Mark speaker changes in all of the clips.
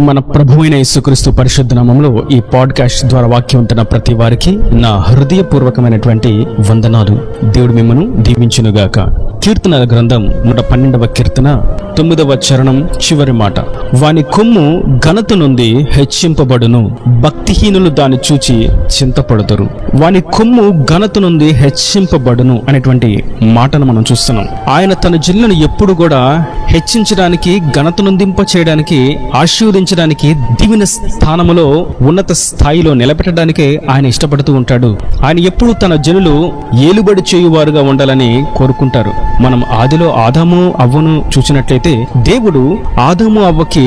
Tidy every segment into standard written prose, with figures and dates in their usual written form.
Speaker 1: మన ప్రభువైన యేసుక్రీస్తు పరిశుద్ధ నామములో ఈ పాడ్కాస్ట్ ద్వారా వాక్యం ఉంటున్న ప్రతి వారికి నా హృదయపూర్వకమైనటువంటి వందనాలు. దేవుడు మిమ్మను దీవించునుగాక. కీర్తనల గ్రంథం 112వ కీర్తన 9వ చరణం చివరి మాట, వాని కొమ్ము ఘనత నుండి హెచ్చింపబడును, భక్తిహీనులు దాన్ని చూచి చింతపడుతారు. వాని కొమ్ము ఘనత నుండి హెచ్చింపబడును అనేటువంటి మాటను మనం చూస్తున్నాం. ఆయన తన జిల్లను ఎప్పుడు కూడా హెచ్చించడానికి, ఘనత నొందింప చేయడానికి, ఆశీర్వదించడానికి, దీవెన స్థానములో ఉన్నత స్థాయిలో నిలబెట్టడానికే ఆయన ఇష్టపడుతూ ఉంటాడు. ఆయన ఎప్పుడు తన జనులు ఏలుబడి చేయువారుగా ఉండాలని కోరుకుంటారు. మనం ఆదిలో ఆదాము అవ్వను చూసినట్లయితే దేవుడు ఆదాము అవ్వకి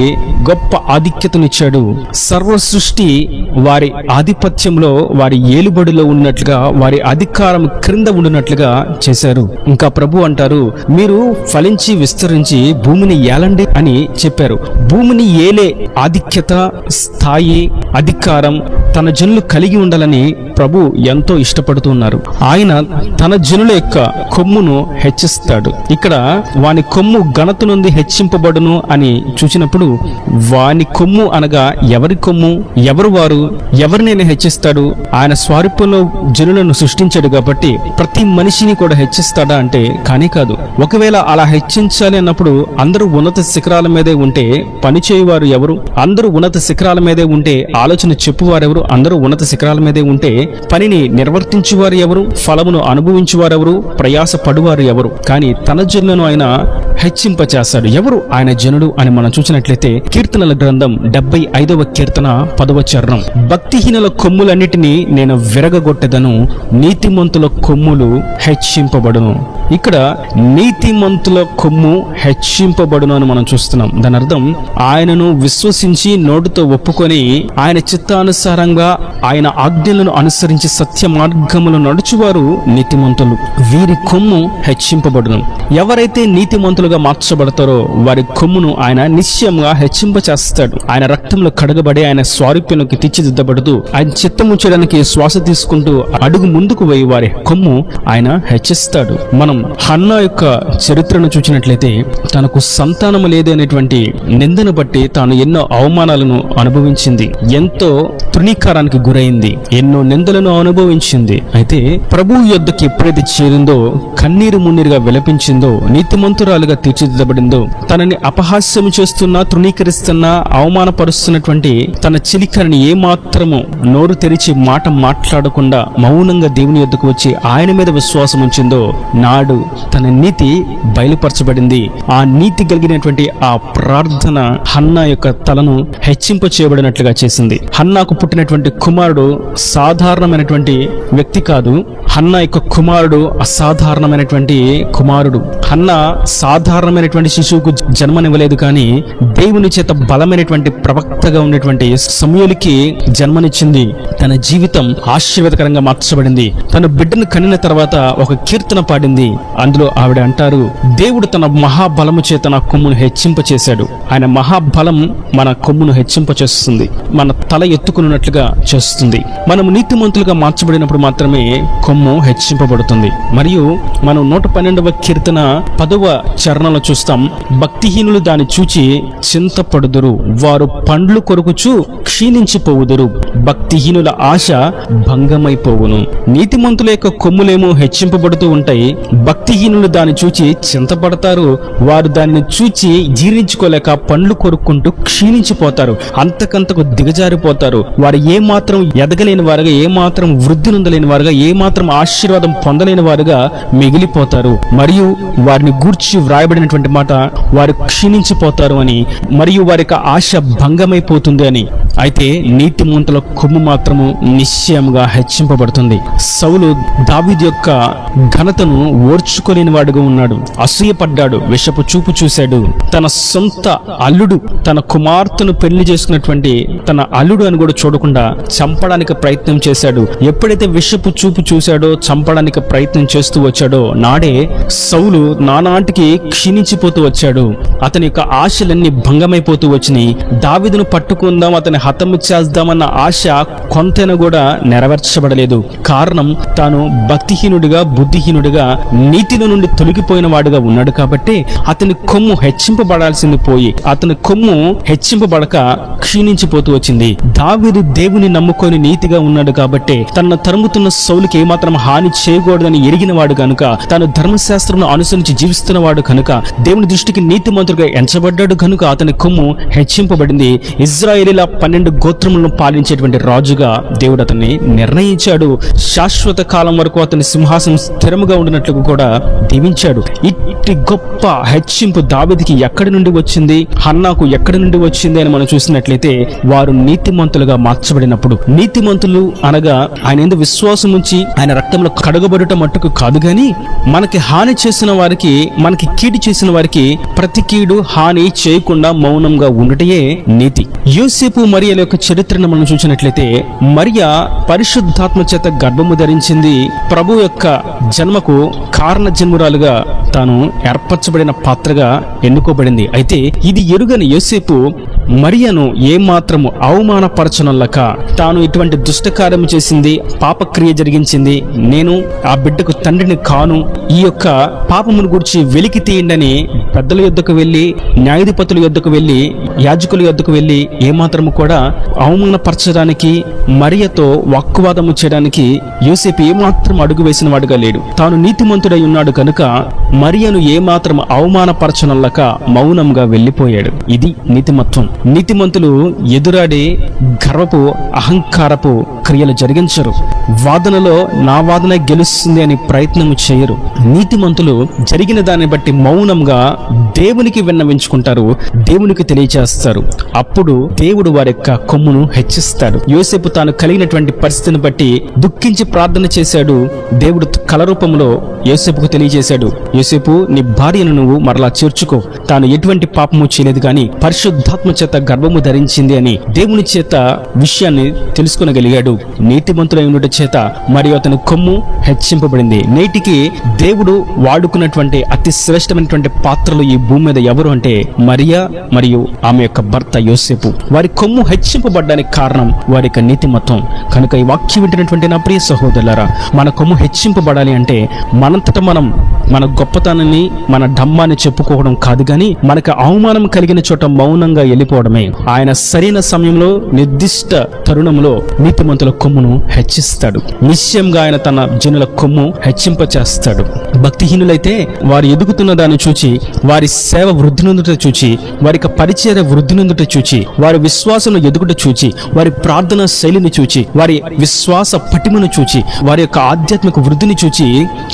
Speaker 1: గొప్ప ఆధిక్యతనిచ్చాడు. సర్వ సృష్టి వారి ఆధిపత్యంలో, వారి ఏలుబడిలో ఉన్నట్లుగా, వారి అధికారం క్రింద ఉండినట్లుగా చేశారు. ఇంకా ప్రభు అంటారు, మీరు ఫలించి విస్తరించి భూమిని ఏలండి అని చెప్పారు. భూమిని ఏలే ఆధిక్యత, స్థాయి, అధికారం తన జనులు కలిగి ఉండాలని ప్రభు ఎంతో ఇష్టపడుతున్నారు. ఆయన తన జనుల యొక్క కొమ్మును హెచ్చిస్తాడు. ఇక్కడ వాని కొమ్ము ఘనత నుండి హెచ్చింపబడును అని చూసినప్పుడు, వాని కొమ్ము అనగా ఎవరి కొమ్ము, ఎవరు వారు, ఎవరినైనా హెచ్చిస్తాడు. ఆయన స్వరూపంలో జనులను సృష్టించాడు కాబట్టి ప్రతి మనిషిని కూడా హెచ్చిస్తాడా అంటే కానీ కాదు. ఒకవేళ అలా హెచ్చించాలి అన్నప్పుడు అందరూ ఉన్నత శిఖరాల మీదే ఉంటే పని చేయువారు ఎవరు? అందరూ ఉన్నత శిఖరాల మీదే ఉంటే ఆలోచన చెప్పువారెవరు? అందరూ ఉన్నత శిఖరాల మీదే ఉంటే పనిని నిర్వర్తించువారు ఎవరు? ఫలమును అనుభవించువారెవరు? ప్రయాస పడువారు ఎవరు? కానీ తన జనులను ఆయన హెచ్చింపచేస్తాడు. ఎవరు ఆయన జనుడు అని మనం చూసినట్లయితే కీర్తనల గ్రంథం 75వ కీర్తన 10వ చరణం, భక్తిహీనుల కొమ్ములన్నిటినీ నేను విరగగొట్టెదను, నీతిమంతుల కొమ్ములు హెచ్చింపబడును. ఇక్కడ నీతిమంతుల కొమ్ము హెచ్చింపబడును అని మనం చూస్తున్నాం. దాని అర్థం ఆయనను విశ్వసించి నోటితో ఒప్పుకొని ఆయన చిత్తానుసారంగా ఆయన ఆజ్ఞలను అనుసరించి సత్య మార్గములు నడుచువారు నీతిమంతులు. వీరి కొమ్ము హెచ్చింపబడును. ఎవరైతే నీతిమంతులుగా మార్చబడతారో వారి కొమ్మును ఆయన నిశ్చయంగా హెచ్చింప చేస్తాడు. ఆయన రక్తంలో కడగబడి ఆయన స్వారూప్యంలోకి తీర్చిదిద్దబడుతూ ఆయన చిత్తము చేయడానికి శ్వాస తీసుకుంటూ అడుగు ముందుకు పోయి వారి కొమ్ము ఆయన హెచ్చిస్తాడు. మనం హన్నా యొక్క చరిత్రను చూసినట్లయితే తనకు సంతానము లేదనేటువంటి నిందను బట్టి తాను ఎన్నో అవమానాలను అనుభవించింది, ఎంతో తృణీకారానికి గురైంది, ఎన్నో నిందలను అనుభవించింది. అయితే ప్రభు యొద్దకి ఎప్పుడైతే చేరిందో, కన్నీరు మున్నీరుగా విలపించిందో, నీతిమంతురాలుగా తీర్చిదిద్దబడిందో, తనని అపహాస్యం చేస్తున్నా, తృణీకరిస్తున్నా, అవమానపరుస్తున్నటువంటి తన చిలికరిని ఏమాత్రము నోరు తెరిచి మాట మాట్లాడకుండా మౌనంగా దేవుని యొద్దకు వచ్చి ఆయన మీద విశ్వాసం ఉంచిందో, నాడు తన నీతి బయలుపరచబడింది. ఆ నీతి కలిగినటువంటి ఆ ప్రార్థన హన్నా యొక్క తలను హెచ్చింప చేయబడినట్లుగా చేసింది. హన్నాకు పుట్టినటువంటి కుమారుడు సాధారణమైనటువంటి వ్యక్తి కాదు. హన్నా యొక్క కుమారుడు అసాధారణమైనటువంటి కుమారుడు. హన్నా సాధారణమైనటువంటి శిశువుకు జన్మనివ్వలేదు, కానీ దేవుని చేత బలమైనటువంటి ప్రవక్తగా ఉన్నటువంటి సమూయేలుకి జన్మనిచ్చింది. తన జీవితం ఆశీర్వాదకరంగా మార్చబడింది. తన బిడ్డను కనిన తర్వాత ఒక కీర్తన పాడింది. అందులో ఆవిడ అంటారు, దేవుడు తన మహాబలము చేత నా కొమ్మును హెచ్చింప చేశాడు. ఆయన మహాబలం మన కొమ్మును హెచ్చింప చేస్తుంది, మన తల ఎత్తుకున్నట్లుగా చేస్తుంది. మనము నీతిమంతులుగా మార్చబడినప్పుడు మాత్రమే కొమ్ము హెచ్చింపబడుతుంది. మరియు మనం 112వ కీర్తన 10వ చరణంలో చూస్తాం, భక్తిహీనులు దాన్ని చూచి చింతపడుదురు, వారు పండ్లు కొరుకుచు క్షీణించిపోవుదురు, భక్తిహీనుల ఆశ భంగమైపోవును. నీతిమంతుల యొక్క కొమ్ములేమో హెచ్చింపబడుతూ ఉంటాయి, భక్తిహీనులు దాన్ని చూచి చింతపడతారు. వారు దాన్ని చూచి జీర్ణించుకోలేక పండ్లు కొరుక్కుంటూ క్షీణించిపోతారు, అంతకంతకు దిగజారిపోతారు. వారు ఏమాత్రం ఎదగలేని వారుగా, ఏమాత్రం వృద్ధి నొందలేని వారుగా, ఏమాత్రం ఆశీర్వాదం పొందలేని వారుగా మిగిలిపోతారు. మరియు వారిని గూర్చి వ్రాయబడినటువంటి మాట, వారు క్షీణించిపోతారు అని, మరియు వారికి ఆశ భంగమైపోతుంది అని. అయితే నీతిమంతుల కొమ్ము మాత్రము నిశ్చయముగా హెచ్చింపబడుతుంది. సౌలు దావీదు యొక్క ఘనతను ఓర్చుకోలేని వాడుగా ఉన్నాడు, అసూయపడ్డాడు, విషపు చూపు చూశాడు. తన సొంత అల్లుడు, తన కుమార్తెను పెళ్లి చేసుకున్నటువంటి తన అల్లుడు అని కూడా చూడకుండా చంపడానికి ప్రయత్నం చేశాడు. ఎప్పుడైతే విషపు చూపు చూశాడో వచ్చాడో, చంపడానికి ప్రయత్నం చేస్తూ వచ్చాడో నాడే సౌలు నానాటికి క్షీణించిపోతూ వచ్చాడు. అతని యొక్క ఆశలన్నీ భంగమైపోతూ వచ్చినాయి. దావీదును పట్టుకుందాం, అతని హతము చేద్దామన్న ఆశ కొంతైనా కూడా నెరవేర్చబడలేదు. కారణం తాను భక్తిహీనుడిగా, బుద్ధిహీనుడిగా, నీతిలో నుండి తొలగిపోయిన వాడుగా ఉన్నాడు. కాబట్టి అతని కొమ్ము హెచ్చింపబడాల్సింది పోయి అతని కొమ్ము హెచ్చింపబడక క్షీణించిపోతూ వచ్చింది. దావీదు దేవుని నమ్ముకొని నీతిగా ఉన్నాడు కాబట్టి తన తరుముతున్న సౌలుకి ఏమాత్రం హాని చేయకూడదని ఎరిగిన వాడు కనుక, తాను ధర్మశాస్త్రం అనుసరించి జీవిస్తున్న వాడు కనుక, దేవుని దృష్టికి నీతిమంతుడిగా ఎంచబడ్డాడు కనుక అతని కొమ్ము హెచ్చింపబడింది. ఇజ్రాయేలీల 12 గోత్రములను పాలించేటువంటి రాజుగా దేవుడు అతన్ని నిర్ణయించాడు. శాశ్వత కాలం వరకు అతని సింహాసనం స్థిరముగా ఉండినట్లు కూడా దీవించాడు. ఇట్టి గొప్ప హెచ్చింపు దావీదుకి ఎక్కడి నుండి వచ్చింది, హన్నాకు ఎక్కడి నుండి వచ్చింది అని మనం చూసినట్లయితే, వారు నీతిమంతులుగా మార్చబడినప్పుడు. నీతిమంతులు అనగా ఆయన యందు విశ్వాసం ఉంచి ఆయన రక్తంలో కడగబడుట మట్టుకు కాదు గాని, మనకి హాని చేసిన వారికి, మనకి కీడు చేసిన వారికి ప్రతి కీడు హాని చేయకుండా మౌనంగా ఉండటయే నీతి. యోసేపు మరియల యొక్క చరిత్రను మనం చూసినట్లయితే, మరియ పరిశుద్ధాత్మ చేత గర్భము ధరించింది. ప్రభు యొక్క జన్మకు కారణ జన్మురాలుగా తాను ఏర్పరచబడిన పాత్రగా ఎన్నుకోబడింది. అయితే ఇది ఎరుగని యోసేపు మరియను ఏమాత్రము అవమానపరచనల్లక, తాను ఇటువంటి దుష్టకార్యం చేసింది, పాపక్రియ జరిగించింది, నేను ఆ బిడ్డకు తండ్రిని కాను, ఈ యొక్క పాపమును గురించి వెలికి తీయండి పెద్దల యొద్దకు వెళ్ళి, న్యాయాధిపతుల యొద్దకు వెళ్ళి, యాజకుల యొద్దకు వెళ్ళి ఏమాత్రము కూడా అవమానపరచడానికి, మరియతో వాక్కువాదము చేయడానికి యోసేపు ఏమాత్రం అడుగు వేసిన వాడుగా లేడు. తాను నీతిమంతుడై ఉన్నాడు కనుక మరియను ఏమాత్రం అవమానపరచనల్లక మౌనంగా వెళ్ళిపోయాడు. ఇది నీతిమత్వం. నీతిమంతులు ఎదురాడే గర్వపు, అహంకారపు క్రియలు జరిగించరు. వాదనలో నా వాదన గెలుస్తుంది అని ప్రయత్నము చేయరు. నీతిమంతులు జరిగిన దాన్ని బట్టి మౌనంగా దేవునికి విన్నవించుకుంటారు, దేవునికి తెలియచేస్తారు. అప్పుడు దేవుడు వారి యొక్క కొమ్మును హెచ్చిస్తాడు. యోసేపు తాను కలిగినటువంటి పరిస్థితిని బట్టి దుఃఖించి ప్రార్థన చేశాడు. దేవుడు కల రూపంలో యోసేపుకు తెలియజేశాడు, యోసేపు, నీ భార్యను నువ్వు మరలా చేర్చుకో, తాను ఎటువంటి పాపము చేయలేదు కానీ పరిశుద్ధాత్మ చేత గర్భము ధరించింది అని దేవుని చేత విషయాన్ని తెలుసుకొనగలిగాడు. నీతిమంతులై ఉండుట చేత మరియు అతని కొమ్ము హెచ్చింపబడింది. నేటికి దేవుడు వాడుకున్నటువంటి అతి శ్రేష్టమైనటువంటి పాత్రలు ఈ భూమి మీద ఎవరు అంటే మరియా మరియు ఆమె యొక్క భర్త యోసేపు. వారి కొమ్ము హెచ్చింపబడ్డానికి కారణం వారి యొక్క నీతిమత్వం. కనుక ఈ వాక్యం వింటున్నటువంటి నా ప్రియ సహోదరులారా, మన కొమ్ము హెచ్చింపబడాలి అంటే మనంతట మనం మన గొప్పతనాన్ని, మన ఢమ్మాన్ని చెప్పుకోవడం కాదు గాని, మనకు అవమానం కలిగిన చోట మౌనంగా వెళ్ళిపోవడమే. ఆయన సరైన సమయంలో, నిర్దిష్ట తరుణంలో నీతిమంతుల కొమ్మును హెచ్చిస్తాడు. నిశ్చయంగా ఆయన తన జనుల కొమ్ము హెచ్చింప చేస్తాడు. భక్తిహీనులైతే వారు ఎదుగుతున్న దాన్ని చూచి, వారి సేవ వృద్ధి నొందుట చూచి, వారి పరిచర్య వృద్ధి నొందుట చూచి, వారి విశ్వాసం ఎదుగుట చూచి, వారి ప్రార్థన శైలిని చూచి, వారి విశ్వాస పటిమను చూచి, వారి యొక్క ఆధ్యాత్మిక వృద్ధిని చూచి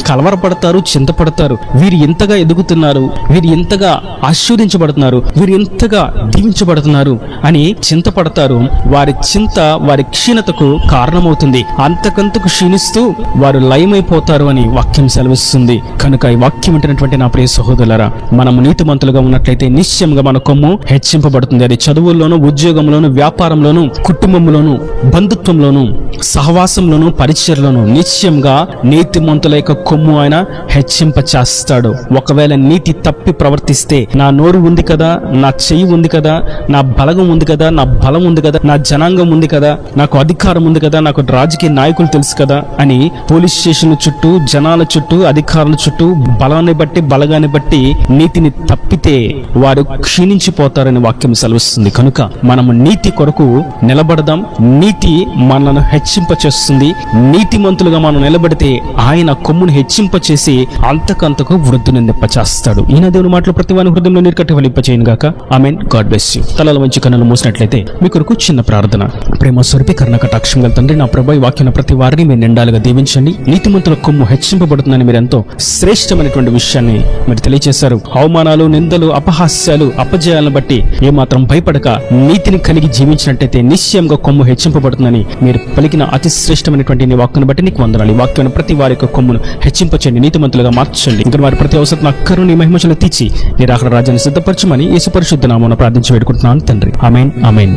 Speaker 1: కలవరపడతారు, చింతపడతారు. వీరు ఎంతగా ఎదుగుతున్నారు, వీరు ఎంతగా ఆశీర్వదించబడుతున్నారు, వీరు ఎంతగా దీవించబడుతున్నారు అని చింతపడతారు. వారి చింత వారి క్షీణతకు కారణమవుతుంది. అంతకంతకు క్షీణిస్తూ వారు లయమైపోతారు అని వాక్యం సెలవిస్తుంది. కనుక ఈ వాక్యం వింటున్నటువంటి నా ప్రియ సహోదరులారా, మనము నీతిమంతులుగా ఉన్నట్లయితే నిశ్చయంగా మన కొమ్ము హెచ్చింపబడుతుంది. అది చదువుల్లోనూ, ఉద్యోగంలోనూ, వ్యాపారంలోనూ, కుటుంబంలోనూ, బంధుత్వంలోనూ, సహవాసంలోనూ, పరిచర్లోనూ నిశ్చయంగా నీతిమంతుల యొక్క కొమ్ము ఆయన హెచ్చింప చేస్తాడు. ఒకవేళ నీతి తప్పి ప్రవర్తిస్తే, నా నోరు ఉంది కదా, నా చెయ్యి ఉంది కదా, నా బలగం ఉంది కదా, నా బలం ఉంది కదా, నా జనాంగం ఉంది కదా, నాకు అధికారం ఉంది కదా, నాకు రాజకీయ నాయకులు తెలుసు కదా అని పోలీస్ స్టేషన్ల చుట్టూ, జనాల చుట్టూ, అధికారుల చుట్టూ బలాన్ని బట్టి, బలగాన్ని బట్టి నీతిని తప్పితే వారు క్షీణించిపోతారని వాక్యం సెలవిస్తుంది. కనుక మనము నీతి కొరకు నిలబడదాం. నీతి మనను హెచ్చింప చేస్తుంది. నీతిమంతులుగా మనం నిలబడితే ఆయన కొమ్మును హెచ్చింప చేసి అంతకంతకు వృద్ధి నిందింపచేస్తాడు. ఈయన దేవుని మాటలు ప్రతి వాని హృదయంలో నీరుకట్టి ఫలింపచేయను గాక. ఆమేన్. God bless you. తలల వంచి కన్నులు మూసినట్లయితే మీ కొరకు చిన్న ప్రార్థన. ప్రేమ స్వరూపి, కరుణ కటాక్షం గల తండ్రి, నా ప్రభు, ఈ వాక్యం ప్రతి వారిని మీరు నిండాలుగా దీవించండి. నీతిమంతుల కొమ్ము హెచ్చింపబడుతుందని మీరు ఎంతో శ్రేష్టమైనటువంటి విషయాన్ని మీరు తెలియజేశారు. అవమానాలు, నిందలు, అపహాస్యాలు, అపజయాలను బట్టి ఏమాత్రం భయపడక నీతిని కలిగి జీవించినట్టయితే నిశ్చయంగా కొమ్ము హెచ్చింపబడుతుందని మీరు పలికిన అతి శ్రేష్టమైనటువంటి నీ వాక్యాన్ని బట్టి నీకు వందనాలు. ఈ వాక్యాన్ని ప్రతి వారి యొక్క కొమ్మును హెచ్చింపచేయండి, నీతిమంతులుగా మార్చండి. ఇంకా వారి ప్రతి అవసరం అక్కరు నీ మహిమను తీర్చి నీ రాకడ రాజ్యాన్ని సిద్ధపరచమని యేసు పరిశుద్ధ నామమున ప్రార్థించి వేడుకుంటున్నాను తండ్రి. ఆమేన్. ఆమేన్.